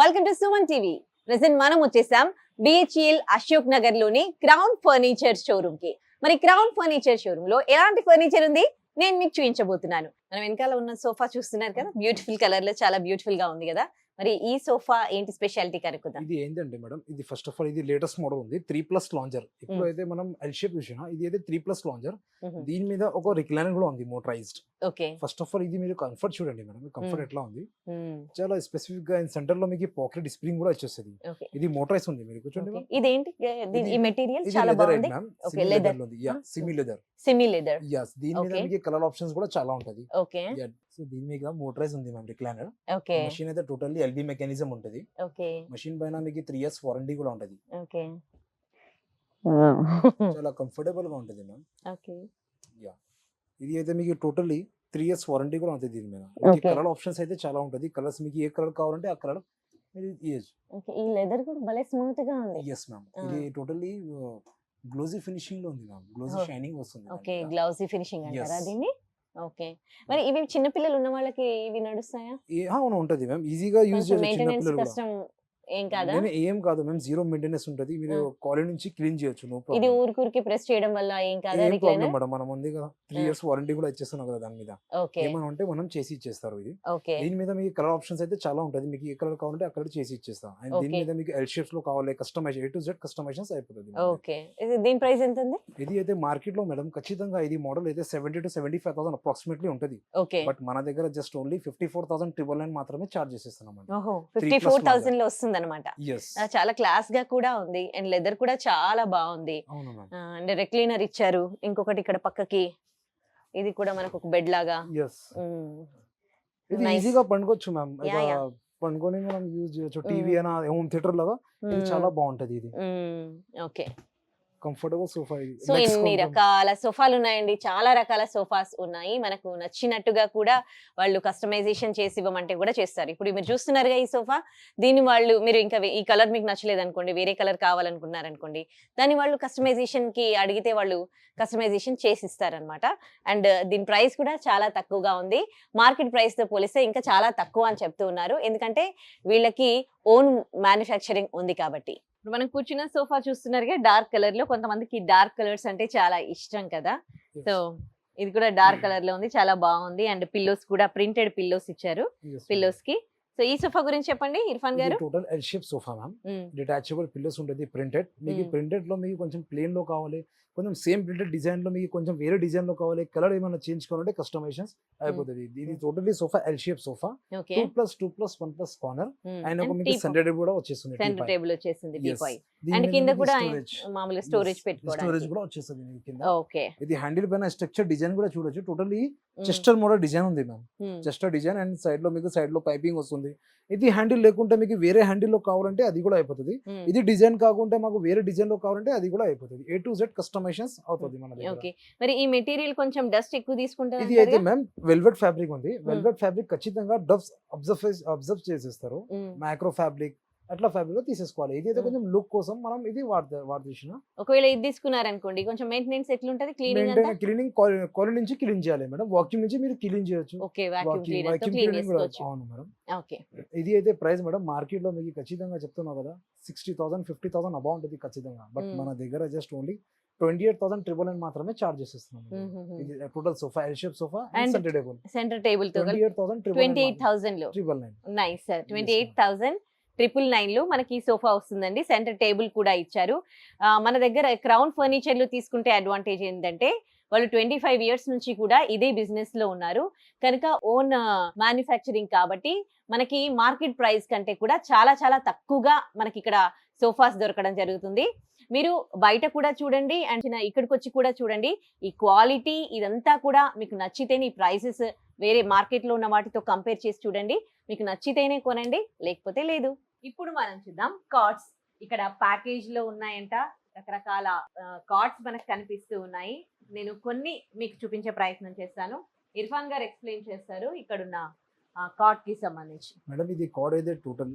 Welcome to Suman TV. Present మనం వచ్చేసాం BHEL Ashok Nagar లోని క్రౌన్ ఫర్నిచర్ షోరూమ్ కి. మరి క్రౌన్ ఫర్నిచర్ షోరూమ్ లో ఎలాంటి ఫర్నిచర్ ఉంది నేను మీకు చూపించబోతున్నాను. మనం వెనకాల ఉన్న సోఫా చూస్తున్నారు కదా, బ్యూటిఫుల్ కలర్ లో చాలా బ్యూటిఫుల్ గా ఉంది కదా. మరి ఈ సోఫా ఏంటి స్పెషాలిటీ కనుక్కుందాం. ఇది ఏంటంటే మేడం, ఇది ఫస్ట్ ఆఫ్ ఆల్ ఇది లేటెస్ట్ మోడల్ ఉంది, 3+ లాంజర్. ఇప్పుడు అయితే మనం ఎల్ షేప్ చూసినా, ఇది అయితే 3+ లాంజర్. దీని మీద ఒక రిక్లైనర్ కూడా ఉంది, motorised. Okay, first of all ఇది మీరు కంఫర్ట్ చూడండి మేడం, కంఫర్ట్ ఎట్లా ఉంది. చాలా స్పెసిఫిక్ గా సెంటర్ లో మీకు పాకెట్ స్ప్రింగ్ కూడా వచ్చేస్తుంది. ఇది మోటరైజ్ ఉంది, మీరు కూర్చోండి. ఇదేంటి ఈ మెటీరియల్? చాలా బాగుంది. ఓకే, లెదర్ ఉంది. Semi leather. Semi leather. yes, దీని మీద మీకు కలర్ ఆప్షన్స్ కూడా చాలా ఉంటది. ఓకే, సో దీని మీద మోటరైజ్ ఉంది మ్యామ్, రిక్లైనర్. ఓకే, మెషిన్ అయితే టోటల్లీ LB మెకానిజం ఉంటది. ఓకే, మెషిన్ పైన మీకు 3 years వారంటీ కూడా ఉంటది. ఓకే, చాలా కంఫర్టబుల్ గా ఉంటది మ్యామ్. ఓకే, ఇది అయితే మీకు టోటల్లీ 3 years వారంటీ కూడా ఉంటుంది దీని మీద. కలర్ ఆప్షన్స్ అయితే చాలా ఉంటది. కలర్స్ మీకు ఏ కలర్ కావాలంటే ఆ కలర్ మీరు ఇయచ్చు. ఓకే, ఈ లెదర్ కూడా భలే స్మూత్ గా ఉంది. yes మ్యామ్, ఇది టోటల్లీ గ్లోజీ ఫినిషింగ్ లో ఉంది మ్యామ్, గ్లోజీ షైనింగ్ వస్తుంది. ఓకే, గ్లౌజీ ఫినిషింగ్ అంటారా దీన్ని? ఓకే, మరి ఇవి చిన్న పిల్లలు ఉన్న వాళ్ళకి ఇవి నడుస్తాయా? అవును, ఉంటది మ్యామ్, ఈజీగా యూజ్ చేయొచ్చు చిన్న పిల్లలు కూడా. కష్టం ఏం కాదా? ఏం కాదు మ్యామ్, 0 మెయింటెనెన్స్ ఉంటది. మీరు కాలేజ్ నుంచి క్లీన్ చేయొచ్చు, నో ప్రాబ్లం. ఇది ఊరికి ప్రెస్ చేయడం వల్ల ఏం కాదా? ఏం ప్రాబ్లం మేడం, మనం ఉంది కదా 3 years వారంటీ కూడా ఇచ్చేస్తున్నాం కదా దాని మీద. ఓకే, ఏమైనా ఉంటే మనం చేసి ఇచ్చేస్తారు. ఇది ఓకే, దీని మీద మీకు కలర్ ఆప్షన్స్ అయితే చాలా ఉంటది. మీకు ఏ కలర్ కావాలంటే ఆ కలర్ చేసి ఇచ్చేస్తాం. అండ్ దీని మీద మీకు ఎల్ షేప్స్ లో కావాలి, customize A to Z customizations అయిపోతుంది. ఓకే, దీని ప్రైస్ ఎంత ఉంది? ఇది అయితే మార్కెట్ లో మేడం ఖచ్చితంగా ఇది మోడల్ అయితే 70,000 to 75,000 అప్రాక్సిమేట్లీ ఉంటది. ఓకే, బట్ మన దగ్గర జస్ట్ ఓన్లీ 54,999 మాత్రమే చార్జ్ చేసేస్తున్నాం. ఓహో, 54,000 లో వస్తుంది అనమాట. yes, చాలా క్లాస్ గా కూడా ఉంది. అండ్ లెదర్ కూడా చాలా బాగుంది. అవును మ్యామ్. అండ్ రెక్లీనర్ ఇచ్చారు. ఇంకొకటి ఇక్కడ పక్కకి ఇది కూడా మనకు ఒక బెడ్ లాగా. yes, ఇది ఈజీగా పండుకోవచ్చు మ్యామ్. Yeah. పండుకొని మనం యూజ్ చేయొచ్చు. టీవీ అయినా హోమ్ థియేటర్ లాగా ఇది చాలా బాగుంటది. ఇది ఓకే, కంఫర్టబుల్ సోఫా. సో ఇన్ని రకాల సోఫాలు ఉన్నాయండి, చాలా రకాల సోఫాస్ ఉన్నాయి. మనకు నచ్చినట్టుగా కూడా వాళ్ళు కస్టమైజేషన్ చేసి ఇవ్వమంటే కూడా చేస్తారు. ఇప్పుడు మీరు చూస్తున్నారుగా ఈ సోఫా, దీన్ని వాళ్ళు మీరు ఇంకా ఈ కలర్ మీకు నచ్చలేదు అనుకోండి, వేరే కలర్ కావాలనుకున్నారనుకోండి, దాన్ని వాళ్ళు కస్టమైజేషన్ కి అడిగితే వాళ్ళు కస్టమైజేషన్ చేసి ఇస్తారనమాట. అండ్ దీని ప్రైస్ కూడా చాలా తక్కువగా ఉంది. మార్కెట్ ప్రైస్ తో పోలిస్తే ఇంకా చాలా తక్కువ అని చెప్తూ ఉన్నారు, ఎందుకంటే వీళ్ళకి ఓన్ మ్యానుఫ్యాక్చరింగ్ ఉంది కాబట్టి. ఇప్పుడు మనం కూర్చున్న సోఫా చూస్తున్నారుగా, డార్క్ కలర్ లో. కొంతమందికి డార్క్ కలర్స్ అంటే చాలా ఇష్టం కదా, సో ఇది కూడా డార్క్ కలర్ లో ఉంది, చాలా బాగుంది. అండ్ పిల్లోస్ కూడా ప్రింటెడ్ పిల్లోస్ ఇచ్చారు పిల్లోస్ కి. సో ఈ సోఫా గురించి చెప్పండి ఇర్ఫాన్ గారు. Total L shape sofa ma'am, detachable pillows ఉంటుంది, ప్రింటెడ్. మీకు ప్రింటెడ్ లో మీకు కొంచెం ప్లేన్ లో కావాలి, కొంచెం సేమ్ ప్రింటెడ్ డిజైన్ లో మీకు కొంచెం వేరే డిజైన్ లో కావాలి, కలర్ ఏమైనా చేంజ్ కావాలంటే కస్టమైజేషన్స్ అయిపోతుంది. ఇది totally sofa L shape sofa, 2+2+1+ corner. And ఒక మీకు సెంటర్ టేబుల్ కూడా వచ్చేస్తుంది, సెంటర్ టేబుల్ వచ్చేసింది. అండ్ కింద కూడా మామూలుగా స్టోరేజ్ పెట్టుకోవడానికి స్టోరేజ్ కూడా వచ్చేస్తుంది కింద. ఓకే, ఇది హ్యాండిల్ పైన స్ట్రక్చర్ డిజైన్ కూడా చూడొచ్చు. టోటల్లీ చెస్టర్ మోడల్ డిజైన్ ఉంది ma'am, Chester design. And side లో మీకు సైడ్ లో పైపింగ్ వస్తుంది. ఇది హ్యాండిల్ లేకుంటే మీకు వేరే హ్యాండిల్ లో కావాలంటే అది కూడా అయిపోతుంది. ఇది డిజైన్ కాకుంటే మాకు వేరే డిజైన్ లో కావాలంటే అది కూడా అయిపోతుంది. A to Z కస్టమైజేషన్స్ అవుతుంది మన దగ్గర. ఓకే, మరి ఈ మెటీరియల్ కొంచెం డస్ట్ ఎక్కువ తీసుకుంటారు. ఇది అయితే మ్యామ్ వెల్వెట్ ఫ్యాబ్రిక్ ఉంది. వెల్వెట్ ఫ్యాబ్రిక్ ఖచ్చితంగా డబ్స్ అబ్జర్వ్ చేసేస్తారు. మైక్రో ఫ్యాబ్రిక్ అట్లా ఫ్యాబ్రిక్ లో తీసేసుకోవాలి. ఇది అయితే కొంచెం లుక్ కోసం మనం ఇది వాడుతున్నా. ఒకవేళ ఇది తీసుకున్నారనుకోండి, కొంచెం మెయింటెనెన్స్ ఎట్లుంటది? క్లీనింగ్ కాలేజ్ నుంచి క్లీన్ చేయాలి మేడం, వాక్యూమ్ నుంచి మీరు క్లీన్ చేయొచ్చు. ఓకే, వాక్యూమ్ క్లీనర్ తో క్లీన్ చేసుకోవచ్చు. అవును మేడం. ఓకే, ఇది అయితే ప్రైస్ మేడం మార్కెట్ లో మీకు ఖచ్చితంగా చెప్తున్నా కదా 60,000 50,000 అబౌ ఉంటుంది ఖచ్చితంగా. బట్ మన దగ్గర జస్ట్ ఓన్లీ 28,999 మాత్రమే చార్జ్ చేస్తున్నాం. ఇది total sofa L shape sofa and centre table తో 28,000 లో. 999. నైస్ సార్, 28,999 లో మనకి ఈ సోఫా వస్తుందండి. సెంటర్ టేబుల్ కూడా ఇచ్చారు. మన దగ్గర క్రౌన్ ఫర్నిచర్ లో తీసుకుంటే అడ్వాంటేజ్ ఏంటంటే వాళ్ళు 25 years నుంచి కూడా ఇదే బిజినెస్ లో ఉన్నారు కనుక ఓన్ మ్యానుఫ్యాక్చరింగ్ కాబట్టి మనకి మార్కెట్ ప్రైస్ కంటే కూడా చాలా చాలా తక్కువగా మనకి ఇక్కడ సోఫాస్ దొరకడం జరుగుతుంది. మీరు బయట కూడా చూడండి అండ్ ఇక్కడికి వచ్చి కూడా చూడండి. ఈ క్వాలిటీ ఇదంతా కూడా మీకు నచ్చితేనే ఈ ప్రైసెస్ వేరే మార్కెట్ లో ఉన్న వాటితో కంపేర్ చేసి చూడండి. మీకు నచ్చితేనే కొనండి, లేకపోతే లేదు. ఇప్పుడు మనం చూద్దాం కార్డ్స్. ఇక్కడ ప్యాకేజ్ లో ఉన్నాయంట, రకరకాల కార్డ్స్ మనకు కనిపిస్తూ ఉన్నాయి. నేను కొన్ని మీకు చూపించే ప్రయత్నం చేస్తాను. ఇర్ఫాన్ గారు ఎక్స్ప్లెయిన్ చేస్తారు ఇక్కడున్న కార్డ్ కి సంబంధించి. మేడం ఇది కార్డ్ అయితే టోటల్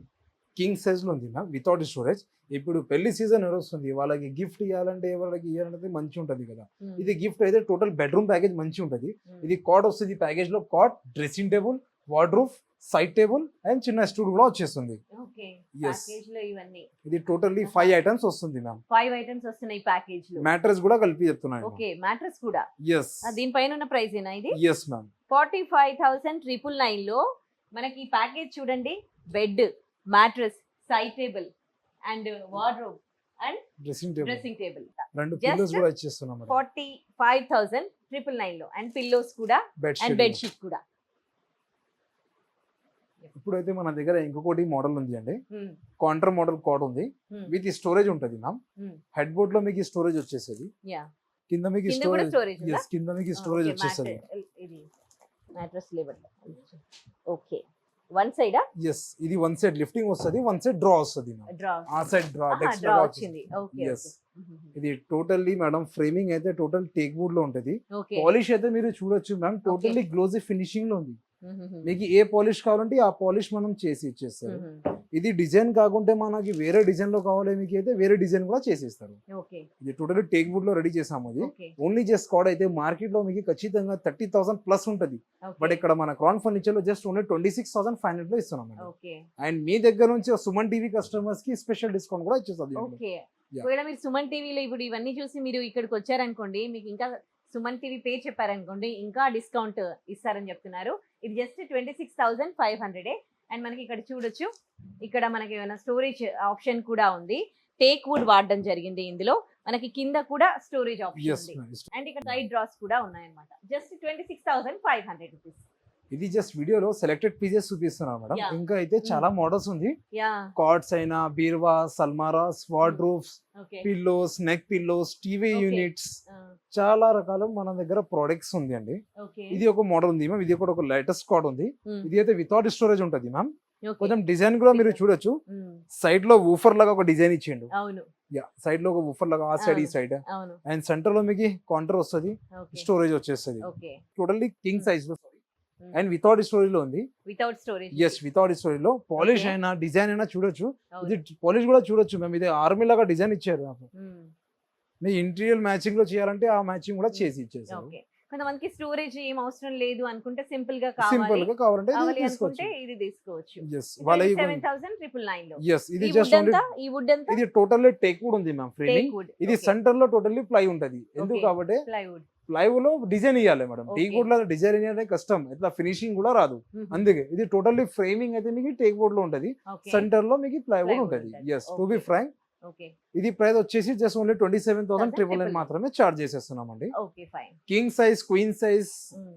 కింగ్ సైజ్ లో ఉంది మ్యామ్, వితౌట్ స్టోరేజ్. ఇప్పుడు పెళ్లి సీజన్ వస్తుంది, వాళ్ళకి గిఫ్ట్ ఇవ్వాలంటే వాళ్ళకి ఇవ్వాలంటే మంచి ఉంటది కదా. ఇది గిఫ్ట్ అయితే టోటల్ బెడ్రూమ్ ప్యాకేజ్ మంచి ఉంటది. ఇది కార్డ్ వస్తుంది ప్యాకేజ్ లో. Card, dressing table, wardrobe, side table and చిన్న స్టూల్ కూడా వచ్చేస్తుంది. Okay Yes. ప్యాకేజ్ లో ఇవన్నీ ఇది టోటల్లీ 5 ఐటమ్స్ వస్తుంది మ్యామ్. 5 ఐటమ్స్ వస్తున్నాయి ప్యాకేజ్ లో. మ్యాట్రెస్ కూడా కలిపి చెప్తున్నాను. ఓకే మ్యాట్రెస్ కూడా ఎస్ దీనిపైన ఉన్న ప్రైస్ ఏనా ఇది? Yes ma'am. 45,999 లో మనకి ప్యాకేజ్ చూడండి. Bed, mattress, side table and wardrobe and dressing table, dressing table. 2 Just pillows కూడా ఇచ్చేస్తున్నాం మేడం. 45,999 లో అండ్ పిల్లోస్ కూడా అండ్ బెడ్ షీట్ కూడా. ఇప్పుడైతే మన దగ్గర ఇంకొకటి మోడల్ ఉంది అండి. కాంటర్ మోడల్ కాట్ ఉంది విత్ స్టోరేజ్ ఉంటది మ్యామ్. హెడ్ బోర్డ్ లో మీకు స్టోరేజ్ వచ్చేసేది. యా కింద మీకు కింద కూడా స్టోరేజ్. స్టోరేజ్ ఉందా? ఎస్ కింద మీకు స్టోరేజ్ వచ్చేసేది. ఇది mattress level. Okay one side yes ఇది వన్ సైడ్ లిఫ్టింగ్ వస్తది, వన్ సైడ్ డ్రా వస్తది మ్యామ్. డ్రా ఆ side drawer desk drawer drawer వచ్చింది. Okay Yes. ఇది టోటల్లీ మేడం ఫ్రేమింగ్ అయితే టోటల్ టేక్ వుడ్ లో ఉంటది. ఓకే పాలిష్ అయితే మీరు చూడొచ్చు మ్యామ్, టోటల్లీ గ్లోజీ ఫినిషింగ్ లో ఉంది. మీకు ఏ పాలిష్ కావాలంటే ఆ పాలిష్ మనం చేసి ఇచ్చేస్తారు. ఇది డిజైన్ కాకుంటే మనకి వేరే డిజైన్ లో కావాలి మీకు అయితే వేరే డిజైన్ కూడా చేసిస్తారు. ఓకే ఇది టోటల్లీ టేక్ వుడ్ లో రెడీ చేసాము. అది ఓకే ఓన్లీ జస్ట్ కార్డ్ అయితే మార్కెట్ లో మీకు ఖచ్చితంగా 30,000 ప్లస్ ఉంటది. బట్ ఇక్కడ మన క్రౌన్ ఫర్నిచర్ లో జస్ట్ ఓన్లీ 26,500 లో ఇస్తున్నాం. ఓకే అండ్ మీ దగ్గర నుంచి సుమన్ టీవీ కస్టమర్స్ కి స్పెషల్ డిస్కౌంట్ కూడా ఇచ్చేస్తుంది. Okay Yeah. ఒకవేళ మీరు సుమన్ టీవీలో ఇప్పుడు ఇవన్నీ చూసి మీరు ఇక్కడికి వచ్చారనుకోండి, మీకు ఇంకా సుమన్ టీవీ పేరు చెప్పారనుకోండి, ఇంకా డిస్కౌంట్ ఇస్తారని చెప్తున్నారు. ఇది జస్ట్ 26,500 అండ్ మనకి ఇక్కడ చూడొచ్చు. ఇక్కడ మనకి ఏమైనా స్టోరేజ్ ఆప్షన్ కూడా ఉంది. టేక్ వుడ్ వాడడం జరిగింది ఇందులో. మనకి కింద కూడా స్టోరేజ్ ఆప్షన్ ఎస్ ఉంది అండ్ ఇక్కడ సైడ్ డ్రాస్ కూడా ఉన్నాయన్నమాట. Just 26,500 rupees. ఇది జస్ట్ వీడియోలో సెలెక్టెడ్ పీసెస్ చూపిస్తున్నాను మేడం. Yeah. ఇంకా అయితే చాలా మోడల్స్ ఉంది. యా కార్డ్స్ అయినా, బీర్వా, సల్మారాస్, wardrobes, okay pillows, neck pillows, TV Okay. Units, చాలా రకాల మన దగ్గర ప్రొడక్ట్స్ ఉంది అండి. ఓకే ఇది ఒక మోడల్ ఉంది మ్యామ్. ఇది కూడా ఒక లేటెస్ట్ కార్డ్ ఉంది. ఇది అయితే వితౌట్ స్టోరేజ్ ఉంటది మ్యామ్. ఓకే కొంచెం డిజైన్ కూడా మీరు చూడొచ్చు. సైడ్ లో ఊఫర్ లాగా ఒక డిజైన్ ఇచ్చిండు. అవును యా సైడ్ లో ఒక ఊఫర్ లాగా ఆ సైడ్ ఈ సైడ్ అవును అండ్ సెంటర్ లో మీకు కౌంటర్ వస్తుంది, ఓకే స్టోరేజ్ వచ్చేస్తుంది. ఓకే టోటల్లీ కింగ్ సైజ్ లో అండ్ వితౌట్ స్టోరేజ్ లో ఉంది. Without storage. Yes without storage లో పాలిష్ Okay. అయినా డిజైన్ అయినా చూడొచ్చు. ఇది పాలిష్ కూడా చూడొచ్చు మేము. ఇది ఆర్మీ లాగా డిజైన్ ఇచ్చారు నాకు. మీ ఇంటీరియర్ మ్యాచింగ్ లో చేయాలంటే ఆ మ్యాచింగ్ కూడా చేసి ఇచ్చేసారు. ఓకే కొంతమందికి స్టోరేజ్ ఏం అవసరం లేదు అనుకుంటే సింపుల్ గా సింపుల్ కావాలి గా కావాలంటే కావాలి ఇది అనుకుంటే తీసుకోవచ్చు. ఇది తీసుకోవచ్చు. ఎస్ వాళ్ళ 27,999 లో. ఎస్ ఇది ఈ జస్ట్ వుడ్ ఓన్లీ అంతా ఈ వుడ్ అంతా ఇది టోటల్లీ టేక్ వుడ్ ఉంది మ్యామ్. Framing teak wood. ఇది సెంటర్ లో టోటల్లీ ప్లై ఉంటది. ఎందుకు Okay. కాబట్టి ప్లైవుడ్. ప్లైవుడ్ లో డిజైన్ ఇవ్వాలి మేడం. Okay. టేక్ వుడ్ లో డిజైన్ ఇవ్వాలి కష్టం, ఇట్లా ఫినిషింగ్ కూడా రాదు. అందుకే ఇది టోటల్లీ ఫ్రేమింగ్ అయితే మీకు టేక్ వుడ్ లో ఉంటది. ఓకే సెంటర్ లో మీకు ప్లైవుడ్ Plywood ఉంటది. ఉంటది. Yes to be Okay. Frank okay ఇది ప్రైస్ వచ్చేసి జస్ట్ ఓన్లీ 27,999 మాత్రమే చార్జ్ చేసేస్తున్నామండి. Okay fine. King size, queen size,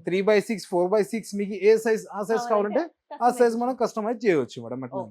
3x6, 4x6 మీకు ఏ సైజ్ ఆ సైజ్ కావాలంటే ఆ సైజ్ మనం కస్టమైజ్ చేయవచ్చు మేడం. అట్లా